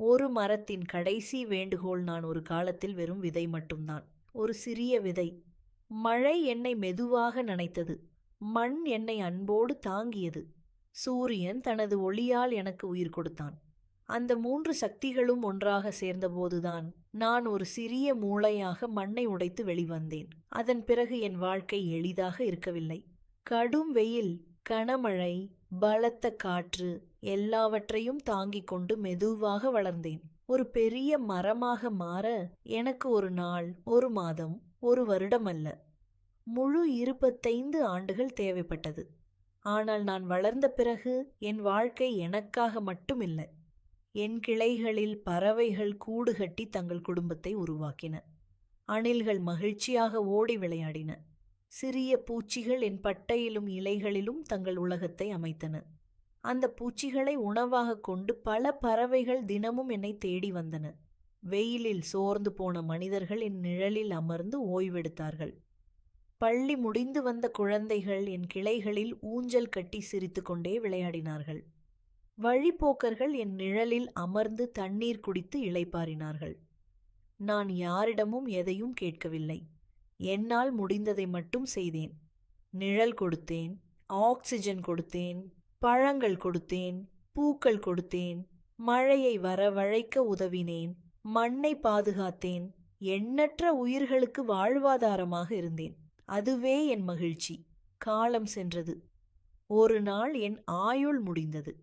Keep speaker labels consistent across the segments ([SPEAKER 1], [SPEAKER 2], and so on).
[SPEAKER 1] ஒரு மரத்தின் கடைசி வேண்டுகோள் நான் ஒரு காலத்தில் வெறும் விதை மட்டும்தான். ஒரு சிறிய விதை. மழை என்னை மெதுவாக நனைத்தது. மண் என்னை அன்போடு தாங்கியது. சூரியன் தனது ஒளியால் எனக்கு உயிர் கொடுத்தான். அந்த 3 சக்திகளும் ஒன்றாக சேர்ந்தபோதுதான் நான் ஒரு சிறிய மூளையாக மண்ணை உடைத்து வெளிவந்தேன். அதன் பிறகு என் வாழ்க்கை எளிதாக இருக்கவில்லை. கடும் வெயில், கனமழை, பலத்த காற்று எல்லாவற்றையும் தாங்கிக் கொண்டு மெதுவாக வளர்ந்தேன். ஒரு பெரிய மரமாக மாற எனக்கு ஒரு நாள், ஒரு மாதம், ஒரு வருடம் அல்ல, முழு 25 ஆண்டுகள் தேவைப்பட்டது. ஆனால் நான் வளர்ந்த பிறகு என் வாழ்க்கை எனக்காக மட்டுமில்லை. என் கிளைகளில் பறவைகள் கூடு கட்டி தங்கள் குடும்பத்தை உருவாக்கின. அணில்கள் மகிழ்ச்சியாக ஓடி விளையாடின. சிறிய பூச்சிகள் என் பட்டையிலும் இலைகளிலும் தங்கள் உலகத்தை அமைத்தன. அந்த பூச்சிகளை உணவாக கொண்டு பல பறவைகள் தினமும் என்னை தேடி வந்தன. வெயிலில் சோர்ந்து போன மனிதர்கள் என் நிழலில் அமர்ந்து ஓய்வெடுத்தார்கள். பள்ளி முடிந்து வந்த குழந்தைகள் என் கிளைகளில் ஊஞ்சல் கட்டி சிரித்து கொண்டே விளையாடினார்கள். வழிப்போக்கர்கள் என் நிழலில் அமர்ந்து தண்ணீர் குடித்து இளைப்பாறினார்கள். நான் யாரிடமும் எதையும் கேட்கவில்லை. என்னால் முடிந்ததை மட்டும் செய்தேன். நிழல் கொடுத்தேன், ஆக்சிஜன் கொடுத்தேன், பழங்கள் கொடுத்தேன், பூக்கள் கொடுத்தேன், மழையை வரவழைக்க உதவினேன், மண்ணை பாதுகாத்தேன், எண்ணற்ற உயிர்களுக்கு வாழ்வாதாரமாக இருந்தேன். அதுவே என் மகிழ்ச்சி. காலம் சென்றது. ஒரு நாள் என் ஆயுள் முடிந்தது.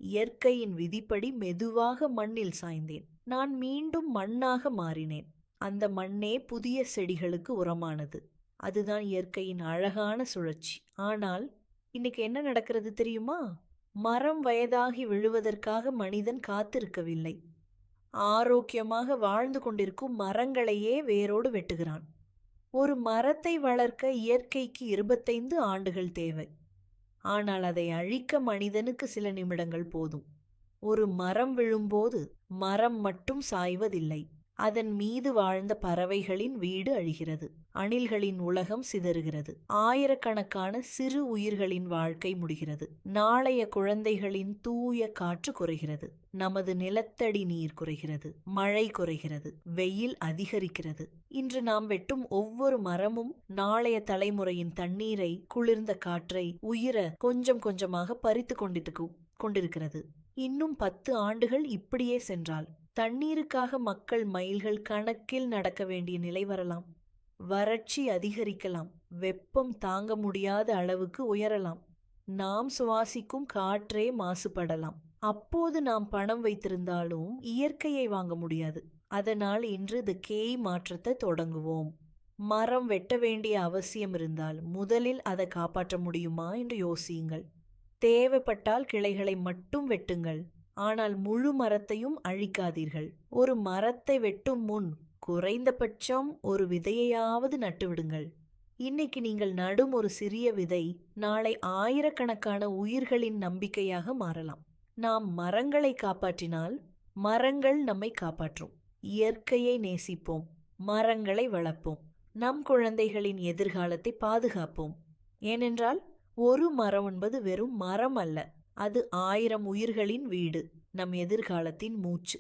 [SPEAKER 1] இயற்கையின் விதிப்படி மெதுவாக மண்ணில் சாய்ந்தேன். நான் மீண்டும் மண்ணாக மாறினேன். அந்த மண்ணே புதிய செடிகளுக்கு உரமானது. அதுதான் இயற்கையின் அழகான சுழற்சி. ஆனால் இன்னைக்கு என்ன நடக்கிறது தெரியுமா? மரம் வயதாகி விழுவதற்காக மனிதன் காத்திருக்கவில்லை. ஆரோக்கியமாக வாழ்ந்து கொண்டிருக்கும் மரங்களையே வேரோடு வெட்டுகிறான். ஒரு மரத்தை வளர்க்க இயற்கைக்கு 25 ஆண்டுகள் தேவை. ஆனால் அதை அழிக்க மனிதனுக்கு சில நிமிடங்கள் போதும். ஒரு மரம் விழும்போது மரம் மட்டும் சாய்வதில்லை. அதன் மீது வாழ்ந்த பறவைகளின் வீடு அழிகிறது. அணில்களின் உலகம் சிதறுகிறது. ஆயிரக்கணக்கான சிறு உயிர்களின் வாழ்க்கை முடிகிறது. நாளைய குழந்தைகளின் தூய காற்று குறைகிறது. நமது நிலத்தடி நீர் குறைகிறது. மழை குறைகிறது. வெயில் அதிகரிக்கிறது. இன்று நாம் வெட்டும் ஒவ்வொரு மரமும் நாளைய தலைமுறையின் தண்ணீரை, குளிர்ந்த காற்றை, உயிரை கொஞ்சம் கொஞ்சமாக பறித்து கொண்டிருக்கிறது. இன்னும் 10 ஆண்டுகள் இப்படியே சென்றால் தண்ணீருக்காக மக்கள் மைல்கள் கணக்கில் நடக்க வேண்டிய நிலை வரலாம். வறட்சி அதிகரிக்கலாம். வெப்பம் தாங்க முடியாத அளவுக்கு உயரலாம். நாம் சுவாசிக்கும் காற்றே மாசுபடலாம். அப்போது நாம் பணம் வைத்திருந்தாலும் இயற்கையை வாங்க முடியாது. அதனால் இன்று தி கேய் மாற்றத்தை தொடங்குவோம். மரம் வெட்ட வேண்டிய அவசியம் இருந்தால் முதலில் அதை காப்பாற்ற முடியுமா என்று யோசியுங்கள். தேவைப்பட்டால் கிளைகளை மட்டும் வெட்டுங்கள். ஆனால் முழு மரத்தையும் அழிக்காதீர்கள். ஒரு மரத்தை வெட்டும் முன் குறைந்தபட்சம் ஒரு விதையையாவது நட்டுவிடுங்கள். இன்னைக்கு நீங்கள் நடும் ஒரு சிறிய விதை நாளை ஆயிரக்கணக்கான உயிர்களின் நம்பிக்கையாக மாறலாம். நாம் மரங்களை காப்பாற்றினால் மரங்கள் நம்மை காப்பாற்றும். இயற்கையை நேசிப்போம். மரங்களை வளர்ப்போம். நம் குழந்தைகளின் எதிர்காலத்தை பாதுகாப்போம். ஏனென்றால் ஒரு மரம் என்பது வெறும் மரம் அல்ல. அது 1000 உயிர்களின் வீடு. நம் எதிர்காலத்தின் மூச்சு.